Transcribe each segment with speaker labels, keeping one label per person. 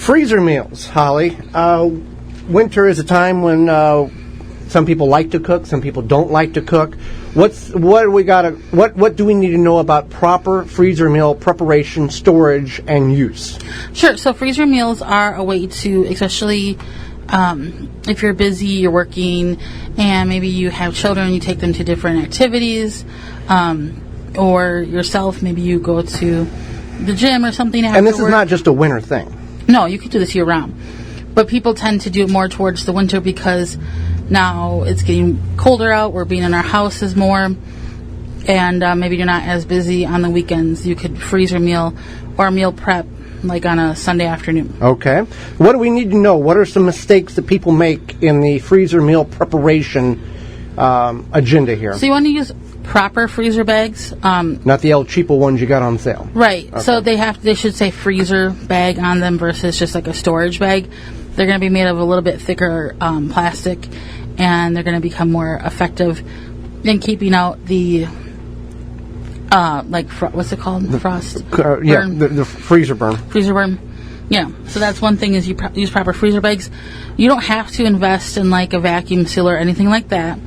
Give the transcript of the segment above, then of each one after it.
Speaker 1: Freezer meals, Holly. Winter is a time when some people like to cook, some people don't like to cook. What do we need to know about proper freezer meal preparation, storage, and use?
Speaker 2: Sure. So freezer meals are a way to, especially if you're busy, you're working, and maybe you have children, you take them to different activities, or yourself, maybe you go to the gym or something after
Speaker 1: And this
Speaker 2: work.
Speaker 1: is not just a winter thing.
Speaker 2: No, you could do this year-round. But people tend to do it more towards the winter because now it's getting colder out. We're being in our houses more. And maybe you're not as busy on the weekends. You could freeze your meal or meal prep like on a Sunday afternoon.
Speaker 1: Okay. What do we need to know? What are some mistakes that people make in the freezer meal preparation agenda here?
Speaker 2: So you want to use proper freezer bags.
Speaker 1: Not the El Cheapo ones you got on sale.
Speaker 2: Right.
Speaker 1: Okay.
Speaker 2: So they should say freezer bag on them versus just like a storage bag. They're going to be made of a little bit thicker plastic, and they're going to become more effective in keeping out the what's it called? The frost.
Speaker 1: Yeah, the freezer burn.
Speaker 2: Freezer burn. Yeah. So that's one thing is you use proper freezer bags. You don't have to invest in like a vacuum sealer or anything like that.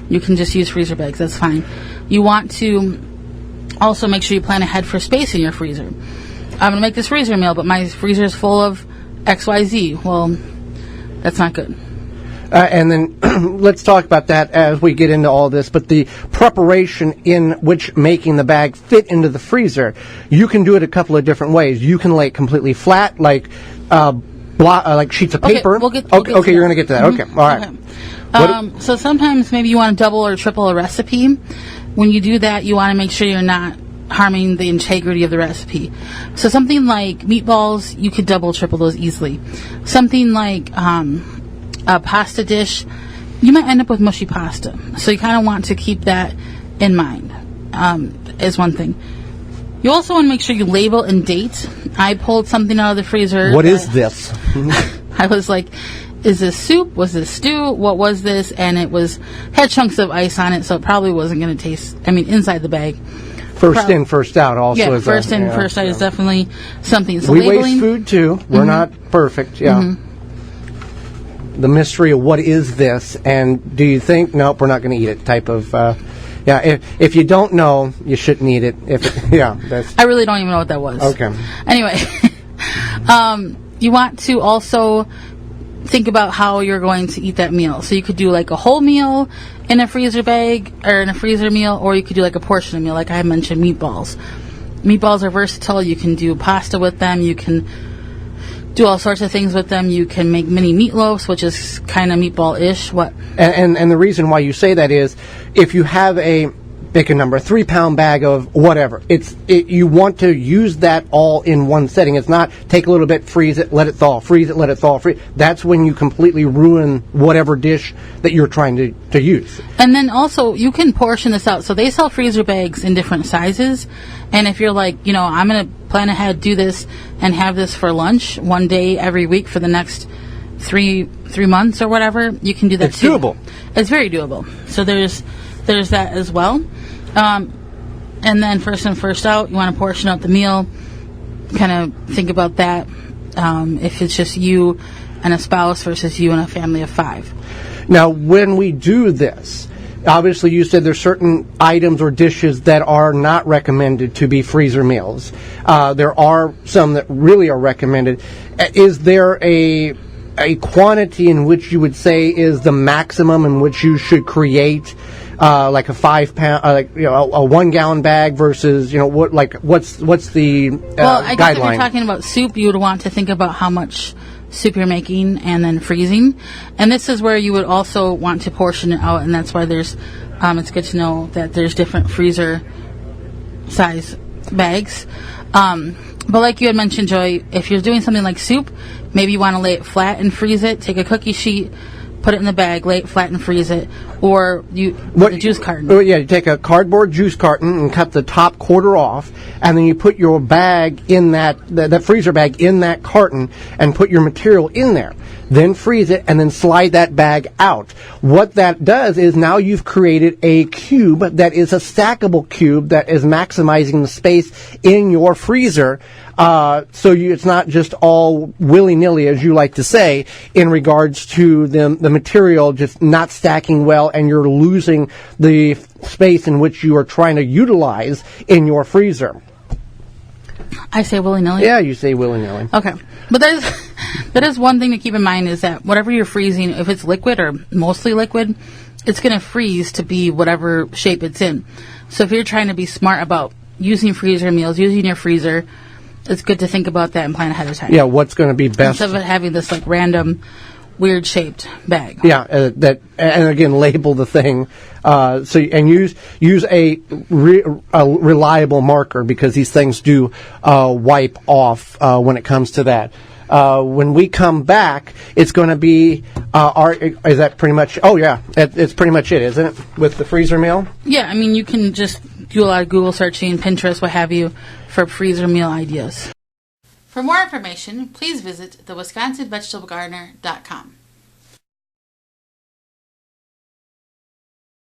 Speaker 2: You can just use freezer bags. That's fine. You want to also make sure you plan ahead for space in your freezer. I'm going to make this freezer meal, but my freezer is full of XYZ. Well, that's not good.
Speaker 1: And then let's talk about that as we get into all this. But the preparation in which making the bag fit into the freezer, you can do it a couple of different ways. You can lay it completely flat, like sheets of paper.
Speaker 2: We'll get
Speaker 1: you're going to get to that.
Speaker 2: Mm-hmm.
Speaker 1: Okay, all right.
Speaker 2: Okay. So sometimes maybe you want to double or triple a recipe. When you do that, you want to make sure you're not harming the integrity of the recipe. So something like meatballs, you could double, triple those easily. Something like a pasta dish, you might end up with mushy pasta. So you kind of want to keep that in mind, is one thing. You also want to make sure you label and date. I pulled something out of the freezer.
Speaker 1: What is this?
Speaker 2: I was like, is this soup? Was this stew? What was this? And it had chunks of ice on it, so it probably wasn't going to taste, inside the bag.
Speaker 1: First in, first out also
Speaker 2: yeah,
Speaker 1: is
Speaker 2: first in, first out is definitely something. So
Speaker 1: we
Speaker 2: labeling,
Speaker 1: waste food too. We're not perfect, yeah. Mm-hmm. The mystery of what is this, and do you think, nope, we're not going to eat it type of, if you don't know, you shouldn't eat it.
Speaker 2: I really don't even know what that was.
Speaker 1: Okay.
Speaker 2: Anyway, you want to also think about how you're going to eat that meal. So you could do like a whole meal in a freezer bag or in a freezer meal, or you could do like a portion of meal, like I mentioned, meatballs. Meatballs are versatile. You can do pasta with them. You can do all sorts of things with them. You can make mini meatloafs, which is kind of meatball-ish.
Speaker 1: And the reason why you say that is if you have pick a number, 3-pound bag of whatever. You want to use that all in one setting. It's not take a little bit, freeze it, let it thaw, freeze it, let it thaw, freeze. That's when you completely ruin whatever dish that you're trying to use.
Speaker 2: And then also, you can portion this out. So they sell freezer bags in different sizes. And if you're like, I'm going to plan ahead, do this, and have this for lunch one day every week for the next three months or whatever, you can do that too.
Speaker 1: It's doable.
Speaker 2: It's very doable. So there's that as well. And then first in, first out, you want to portion out the meal. Kind of think about that. If it's just you and a spouse versus you and a family of 5.
Speaker 1: Now, when we do this, obviously you said there's certain items or dishes that are not recommended to be freezer meals. There are some that really are recommended. Is there a quantity in which you would say is the maximum in which you should create? Like a 5-pound, a 1-gallon bag versus, what's the guideline?
Speaker 2: Well, I guess if you're talking about soup, you would want to think about how much soup you're making and then freezing. And this is where you would also want to portion it out, and that's why it's good to know that there's different freezer size bags. But like you had mentioned, Joy, if you're doing something like soup, maybe you want to lay it flat and freeze it, take a cookie sheet, put it in the bag, lay it flat and freeze it, or the juice carton.
Speaker 1: Yeah, you take a cardboard juice carton and cut the top quarter off, and then you put your bag in that freezer bag in that carton and put your material in there. Then freeze it and then slide that bag out. What that does is now you've created a cube that is a stackable cube that is maximizing the space in your freezer It's not just all willy-nilly, as you like to say, in regards to the material just not stacking well, and you're losing the space in which you are trying to utilize in your freezer.
Speaker 2: I say willy-nilly?
Speaker 1: Yeah, you say willy-nilly.
Speaker 2: Okay. But that is one thing to keep in mind, is that whatever you're freezing, if it's liquid or mostly liquid, it's going to freeze to be whatever shape it's in. So if you're trying to be smart about using freezer meals, using your freezer, it's good to think about that and plan ahead of time.
Speaker 1: Yeah, what's going to be best.
Speaker 2: Instead of having this like random weird shaped bag.
Speaker 1: Yeah, and again, label the thing. Use a reliable marker, because these things do wipe off when it comes to that. When we come back, it's going to be is that pretty much? Oh yeah, it's pretty much it, isn't it? With the freezer meal.
Speaker 2: Yeah, I mean, you can just do a lot of Google searching, Pinterest, what have you, for freezer meal ideas. For more information, please visit thewisconsinvegetablegardener.com.